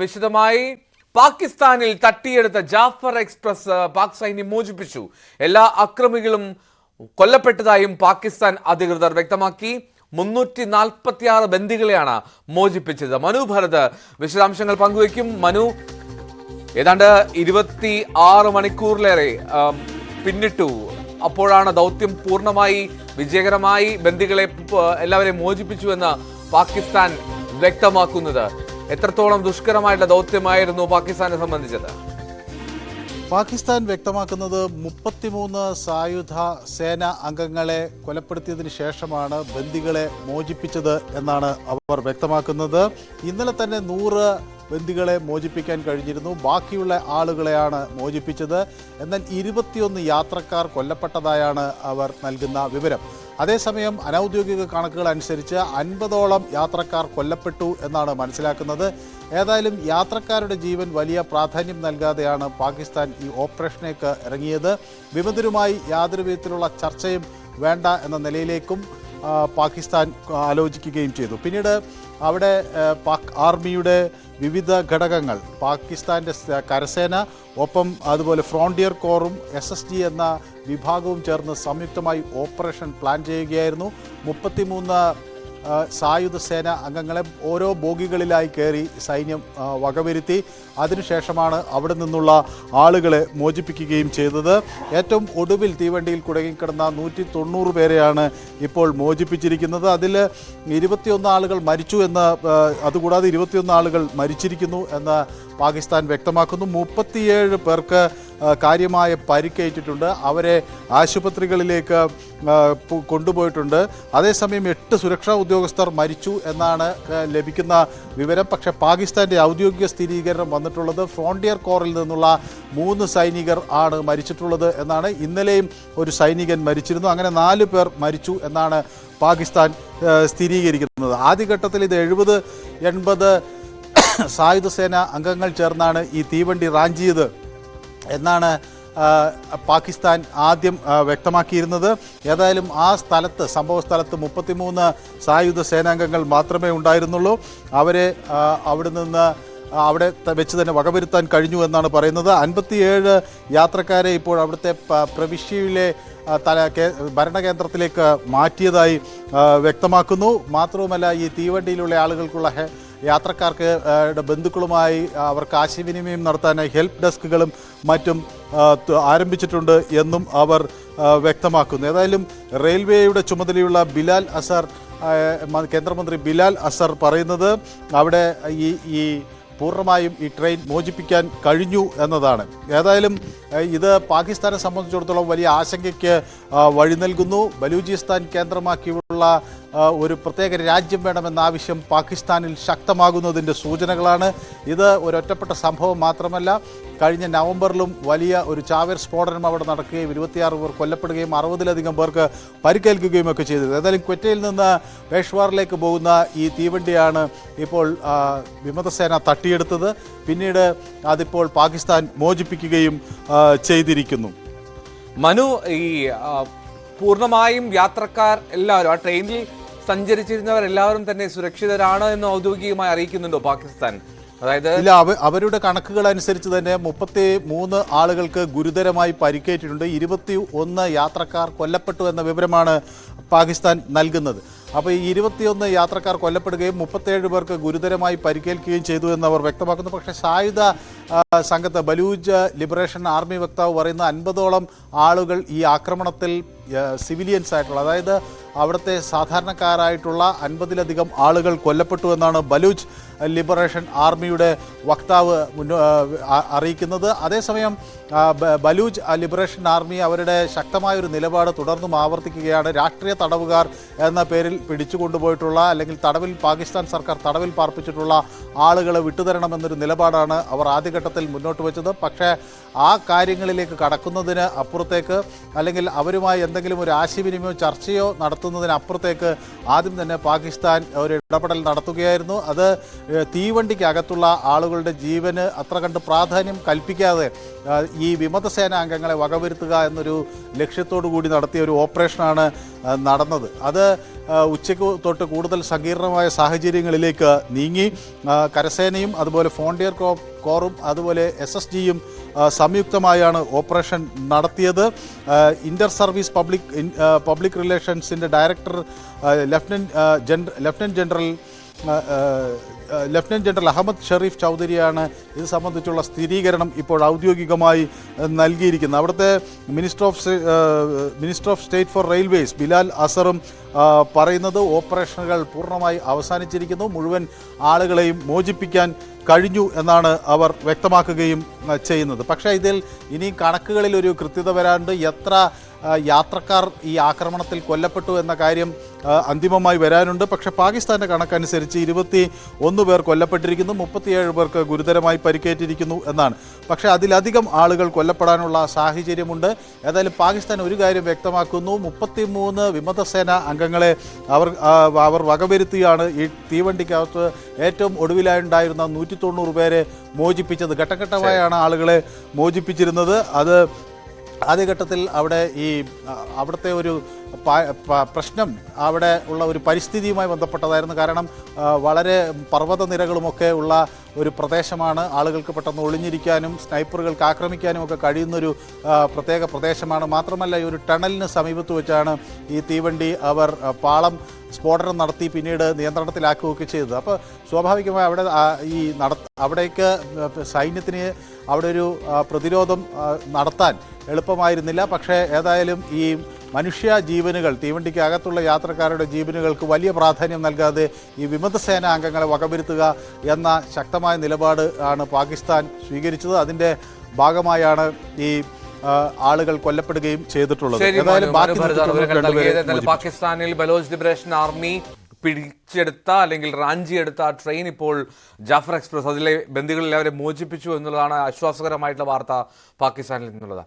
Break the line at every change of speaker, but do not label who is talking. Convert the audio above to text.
വിശദമായി പാകിസ്ഥാനിൽ തട്ടിയെടുത്ത ജാഫർ എക്സ്പ്രസ് പാക് സൈന്യം മോചിപ്പിച്ചു. എല്ലാ അക്രമികളും കൊല്ലപ്പെട്ടതായും പാകിസ്ഥാൻ അധികൃതർ വ്യക്തമാക്കി. 346 ബന്ദികളെയാണ് മോചിപ്പിച്ചത്. മനു ഭരത് വിശദാംശങ്ങൾ പങ്കുവയ്ക്കും. മനു, ഏതാണ്ട് 26 മണിക്കൂറിലേറെ പിന്നിട്ടു. അപ്പോഴാണ് ദൗത്യം പൂർണ്ണമായി വിജയകരമായി ബന്ദികളെ എല്ലാവരെയും മോചിപ്പിച്ചു എന്ന് പാകിസ്ഥാൻ വ്യക്തമാക്കുന്നത്. എത്രത്തോളം ദുഷ്കരമായിട്ടുള്ള ദൗത്യമായിരുന്നു പാകിസ്ഥാനെ സംബന്ധിച്ചത്?
പാകിസ്ഥാൻ വ്യക്തമാക്കുന്നത് 33 സായുധ സേന അംഗങ്ങളെ കൊലപ്പെടുത്തിയതിനു ശേഷമാണ് ബന്ദികളെ മോചിപ്പിച്ചത് എന്നാണ് അവർ വ്യക്തമാക്കുന്നത്. ഇന്നലെ തന്നെ 100 ബന്ദികളെ മോചിപ്പിക്കാൻ കഴിഞ്ഞിരുന്നു. ബാക്കിയുള്ള ആളുകളെയാണ് മോചിപ്പിച്ചത്. എന്നാൽ 21 യാത്രക്കാർ കൊല്ലപ്പെട്ടതായാണ് അവർ നൽകുന്ന വിവരം. അതേസമയം അനൗദ്യോഗിക കണക്കുകൾ അനുസരിച്ച് 50ഓളം യാത്രക്കാർ കൊല്ലപ്പെട്ടു എന്നാണ് മനസ്സിലാക്കുന്നത്. ഏതായാലും യാത്രക്കാരുടെ ജീവൻ വലിയ പ്രാധാന്യം നൽകാതെയാണ് പാകിസ്ഥാൻ ഈ ഓപ്പറേഷനേക്ക് ഇറങ്ങിയത്. വിമതരുമായി യാതൊരു വിധത്തിലുള്ള ചർച്ചയും വേണ്ട എന്ന നിലയിലേക്കും പാകിസ്ഥാൻ ആലോചിക്കുകയും ചെയ്തു. പിന്നീട് അവിടെ പാക് ആർമിയുടെ വിവിധ ഘടകങ്ങൾ, പാകിസ്ഥാൻ്റെ കരസേന, ഒപ്പം അതുപോലെ ഫ്രോണ്ടിയർ കോറും SSG എന്ന വിഭാഗവും ചേർന്ന് സംയുക്തമായി ഓപ്പറേഷൻ പ്ലാൻ ചെയ്യുകയായിരുന്നു. 33 സായുധ സേന അംഗങ്ങളെ ഓരോ ബോഗികളിലായി കയറി സൈന്യം വകവരുത്തി. അതിനുശേഷമാണ് അവിടെ നിന്നുള്ള ആളുകളെ മോചിപ്പിക്കുകയും ചെയ്തത്. ഏറ്റവും ഒടുവിൽ തീവണ്ടിയിൽ കുടുങ്ങിക്കിടന്ന 190 പേരെയാണ് ഇപ്പോൾ മോചിപ്പിച്ചിരിക്കുന്നത്. അതിൽ 21 ആളുകൾ മരിച്ചു എന്ന്, അതുകൂടാതെ 21 ആളുകൾ മരിച്ചിരിക്കുന്നു എന്ന് പാകിസ്ഥാൻ വ്യക്തമാക്കുന്നു. 37 പേർക്ക് കാര്യമായ പരിക്കേറ്റിട്ടുണ്ട്. അവരെ ആശുപത്രികളിലേക്ക് കൊണ്ടുപോയിട്ടുണ്ട്. അതേസമയം 8 സുരക്ഷാ ഉദ്യോഗസ്ഥർ മരിച്ചു എന്നാണ് ലഭിക്കുന്ന വിവരം. പക്ഷേ പാകിസ്ഥാൻ്റെ ഔദ്യോഗിക സ്ഥിരീകരണം വന്നിട്ടുള്ളത് ഫ്രോണ്ടിയർ കോറിൽ നിന്നുള്ള 3 സൈനികർ ആണ് മരിച്ചിട്ടുള്ളത് എന്നാണ്. ഇന്നലെയും ഒരു സൈനികൻ മരിച്ചിരുന്നു. അങ്ങനെ 4 പേർ മരിച്ചു എന്നാണ് പാകിസ്ഥാൻ സ്ഥിരീകരിക്കുന്നത്. ആദ്യഘട്ടത്തിൽ ഇത് 70-80 സായുധ സേന അംഗങ്ങൾ ചേർന്നാണ് ഈ തീവണ്ടി റാഞ്ചിയത് എന്നാണ് പാകിസ്ഥാൻ ആദ്യം വ്യക്തമാക്കിയിരുന്നത്. ഏതായാലും ആ സ്ഥലത്ത്, സംഭവ സ്ഥലത്ത് 33 സായുധ സേനാംഗങ്ങൾ മാത്രമേ ഉണ്ടായിരുന്നുള്ളൂ. അവരെ അവിടെ വെച്ച് തന്നെ വകവരുത്താൻ കഴിഞ്ഞു എന്നാണ് പറയുന്നത്. 57 യാത്രക്കാരെ ഇപ്പോൾ അവിടുത്തെ പ്രവിശ്യയിലെ ഭരണകേന്ദ്രത്തിലേക്ക് മാറ്റിയതായി വ്യക്തമാക്കുന്നു. മാത്രവുമല്ല, ഈ തീവണ്ടിയിലുള്ള ആളുകൾക്കുള്ള യാത്രക്കാർക്ക് ബന്ധുക്കളുമായി അവർക്ക് ആശയവിനിമയം നടത്താനായി ഹെൽപ്പ് ഡെസ്കുകളും മറ്റും ആരംഭിച്ചിട്ടുണ്ട് എന്നും അവർ വ്യക്തമാക്കുന്നു. ഏതായാലും റെയിൽവേയുടെ ചുമതലയുള്ള ബിലാൽ അസർ, കേന്ദ്രമന്ത്രി ബിലാൽ അസർ പറയുന്നത് അവിടെ ഈ പൂർണ്ണമായും ഈ ട്രെയിൻ മോചിപ്പിക്കാൻ കഴിഞ്ഞു എന്നതാണ്. ഏതായാലും ഇത് പാകിസ്ഥാനെ സംബന്ധിച്ചിടത്തോളം വലിയ ആശങ്കയ്ക്ക് വഴി നൽകുന്നു. ബലൂചിസ്ഥാൻ കേന്ദ്രമാക്കിയുള്ള ഒരു പ്രത്യേക രാജ്യം വേണമെന്ന ആവശ്യം പാകിസ്ഥാനിൽ ശക്തമാകുന്നതിൻ്റെ സൂചനകളാണ്. ഇത് ഒരൊറ്റപ്പെട്ട സംഭവം മാത്രമല്ല, കഴിഞ്ഞ നവംബറിലും വലിയ ഒരു ചാവേർ സ്ഫോടനം അവിടെ നടക്കുകയും 26 പേർ കൊല്ലപ്പെടുകയും 60-ലധികം പേർക്ക് പരിക്കേൽക്കുകയും ഒക്കെ ചെയ്തത്. ഏതായാലും ക്വറ്റയിൽ നിന്ന് പേഷ്വാറിലേക്ക് പോകുന്ന ഈ തീവണ്ടിയാണ് ഇപ്പോൾ വിമതസേന തട്ടിയെടുത്തത്. പിന്നീട് അതിപ്പോൾ പാകിസ്ഥാൻ മോചിപ്പിക്കുകയും ചെയ്തിരിക്കുന്നു.
മനു, ഈ പൂർണ്ണമായും യാത്രക്കാർ എല്ലാവരും, ആ ട്രെയിനിൽ സഞ്ചരിച്ചിരുന്നവരെല്ലാവരും തന്നെ സുരക്ഷിതരാണ് എന്ന് ഔദ്യോഗികമായി അറിയിക്കുന്നുണ്ടോ പാകിസ്ഥാൻ? അതായത്
ഇല്ല, അവരുടെ കണക്കുകൾ അനുസരിച്ച് തന്നെ 33 ആളുകൾക്ക് ഗുരുതരമായി പരിക്കേറ്റിട്ടുണ്ട്. 21 യാത്രക്കാർ കൊല്ലപ്പെട്ടു എന്ന വിവരമാണ് പാകിസ്ഥാൻ നൽകുന്നത്. അപ്പോൾ ഈ 21 യാത്രക്കാർ കൊല്ലപ്പെടുകയും 37 പേർക്ക് ഗുരുതരമായി പരിക്കേൽക്കുകയും ചെയ്തു എന്ന് അവർ വ്യക്തമാക്കുന്നു. പക്ഷേ സായുധ സംഘത്തെ ബലൂച്ച് ലിബറേഷൻ ആർമി വക്താവ് പറയുന്ന 50ഓളം ആളുകൾ ഈ ആക്രമണത്തിൽ സിവിലിയൻസ് ആയിട്ടുള്ള, അതായത് അവിടുത്തെ സാധാരണക്കാരായിട്ടുള്ള 50-ലധികം ആളുകൾ കൊല്ലപ്പെട്ടു എന്നാണ് ബലൂച്ച് ലിബറേഷൻ ആർമിയുടെ വക്താവ് അറിയിക്കുന്നത്. അതേസമയം ബലൂച്ച് ലിബറേഷൻ ആർമി അവരുടെ ശക്തമായൊരു നിലപാട് തുടർന്നും ആവർത്തിക്കുകയാണ്. രാഷ്ട്രീയ തടവുകാർ എന്ന പേരിൽ പിടിച്ചുകൊണ്ടുപോയിട്ടുള്ള, അല്ലെങ്കിൽ പാകിസ്ഥാൻ സർക്കാർ തടവിൽ പാർപ്പിച്ചിട്ടുള്ള ആളുകളെ വിട്ടുതരണമെന്നൊരു നിലപാടാണ് അവർ ആദ്യഘട്ടത്തിൽ മുന്നോട്ട് വെച്ചത്. പക്ഷേ ആ കാര്യങ്ങളിലേക്ക് കടക്കുന്നതിന് അപ്പുറത്തേക്ക്, അല്ലെങ്കിൽ അവരുമായി എന്തെങ്കിലും ഒരു ആശയവിനിമയമോ ചർച്ചയോ നടത്തുന്നതിനപ്പുറത്തേക്ക് ആദ്യം തന്നെ പാകിസ്ഥാൻ ഒരു ഇടപെടൽ നടത്തുകയായിരുന്നു. അത് തീവണ്ടിക്കകത്തുള്ള ആളുകളുടെ ജീവന് അത്ര കണ്ട് പ്രാധാന്യം കൽപ്പിക്കാതെ ഈ വിമതസേന അംഗങ്ങളെ വകവരുത്തുക എന്നൊരു ലക്ഷ്യത്തോടു കൂടി നടത്തിയ ഒരു ഓപ്പറേഷനാണ് നടന്നത്. അത് ഉച്ചയ്ക്ക് തൊട്ട് കൂടുതൽ സങ്കീർണമായ സാഹചര്യങ്ങളിലേക്ക് നീങ്ങി. കരസേനയും അതുപോലെ ഫ്രോണ്ടിയർ കോറും അതുപോലെ SSGയും സംയുക്തമായാണ് ഓപ്പറേഷൻ നടത്തിയത്. ഇന്റർ സർവീസ് പബ്ലിക് റിലേഷൻസിൻ്റെ director lieutenant general Ahmed Sharif ചൗധരിയാണ് ഇത് സംബന്ധിച്ചുള്ള സ്ഥിരീകരണം ഇപ്പോൾ ഔദ്യോഗികമായി നൽകിയിരിക്കുന്നത്. അവിടുത്തെ minister of state for railways Bilal അസറും പറയുന്നത് ഓപ്പറേഷനുകൾ പൂർണ്ണമായി അവസാനിച്ചിരിക്കുന്നു, മുഴുവൻ ആളുകളെയും മോചിപ്പിക്കാൻ കഴിഞ്ഞു എന്നാണ് അവർ വ്യക്തമാക്കുകയും ചെയ്യുന്നത്. പക്ഷേ ഇതിൽ ഇനി കണക്കുകളിൽ ഒരു കൃത്യത വരാണ്ട് എത്ര യാത്രക്കാർ ഈ ആക്രമണത്തിൽ കൊല്ലപ്പെട്ടു എന്ന കാര്യം അന്തിമമായി വരാനുണ്ട്. പക്ഷേ പാകിസ്ഥാൻ്റെ കണക്കനുസരിച്ച് 21 പേർ കൊല്ലപ്പെട്ടിരിക്കുന്നു, 37 പേർക്ക് ഗുരുതരമായി പരിക്കേറ്റിരിക്കുന്നു എന്നാണ്. പക്ഷേ അതിലധികം ആളുകൾ കൊല്ലപ്പെടാനുള്ള സാഹചര്യമുണ്ട്. ഏതായാലും പാകിസ്ഥാൻ ഒരു കാര്യം വ്യക്തമാക്കുന്നു, 33 വിമതസേന അംഗങ്ങളെ അവർ വകവരുത്തിയാണ് ഈ തീവണ്ടിക്കകത്ത് ഏറ്റവും ഒടുവിലായുണ്ടായിരുന്ന 190 പേരെ മോചിപ്പിച്ചത്. ഘട്ടഘട്ടമായാണ് ആളുകളെ മോചിപ്പിച്ചിരുന്നത്. അത് ആദ്യഘട്ടത്തിൽ അവിടുത്തെ ഒരു പ്രശ്നം അവിടെ ഉള്ള ഒരു പരിസ്ഥിതിയുമായി ബന്ധപ്പെട്ടതായിരുന്നു. കാരണം വളരെ പർവ്വതനിരകളുമൊക്കെ ഉള്ള ഒരു പ്രദേശമാണ്. ആളുകൾക്ക് പെട്ടെന്ന് ഒളിഞ്ഞിരിക്കാനും സ്നൈപ്പറുകൾക്ക് ആക്രമിക്കാനും ഒക്കെ കഴിയുന്നൊരു പ്രത്യേക പ്രദേശമാണ്. മാത്രമല്ല ഈ ഒരു ടണലിന് സമീപത്ത് വെച്ചാണ് ഈ തീവണ്ടി അവർ പാളം സ്ഫോടനം നടത്തി പിന്നീട് നിയന്ത്രണത്തിലാക്കുകയൊക്കെ ചെയ്തത്. അപ്പോൾ സ്വാഭാവികമായി അവിടേക്ക് സൈന്യത്തിന് അവിടെ ഒരു പ്രതിരോധം നടത്താൻ എളുപ്പമായിരുന്നില്ല. പക്ഷേ ഏതായാലും ഈ മനുഷ്യ ജീവനുകൾ, തീവണ്ടിക്ക് അകത്തുള്ള യാത്രക്കാരുടെ ജീവനുകൾക്ക് വലിയ പ്രാധാന്യം നൽകാതെ ഈ വിമതസേന അംഗങ്ങളെ വകവരുത്തുക എന്ന ശക്തമായ നിലപാട് ആണ് പാകിസ്ഥാൻ സ്വീകരിച്ചത്. അതിൻ്റെ ഭാഗമായാണ് ഈ ആളുകൾ കൊല്ലപ്പെടുകയും ചെയ്തിട്ടുള്ളത്.
പാകിസ്ഥാനിൽ ബലോച്ച് ലിബറേഷൻ ആർമി പിടിച്ചെടുത്ത അല്ലെങ്കിൽ റാഞ്ചിയെടുത്ത ട്രെയിൻ ഇപ്പോൾ ജാഫർ എക്സ്പ്രസ്, അതിലെ ബന്ദികൾ എല്ലാവരെയും മോചിപ്പിച്ചു എന്നുള്ളതാണ് ആശ്വാസകരമായിട്ടുള്ള വാർത്ത പാകിസ്ഥാനിൽ നിന്നുള്ളത്.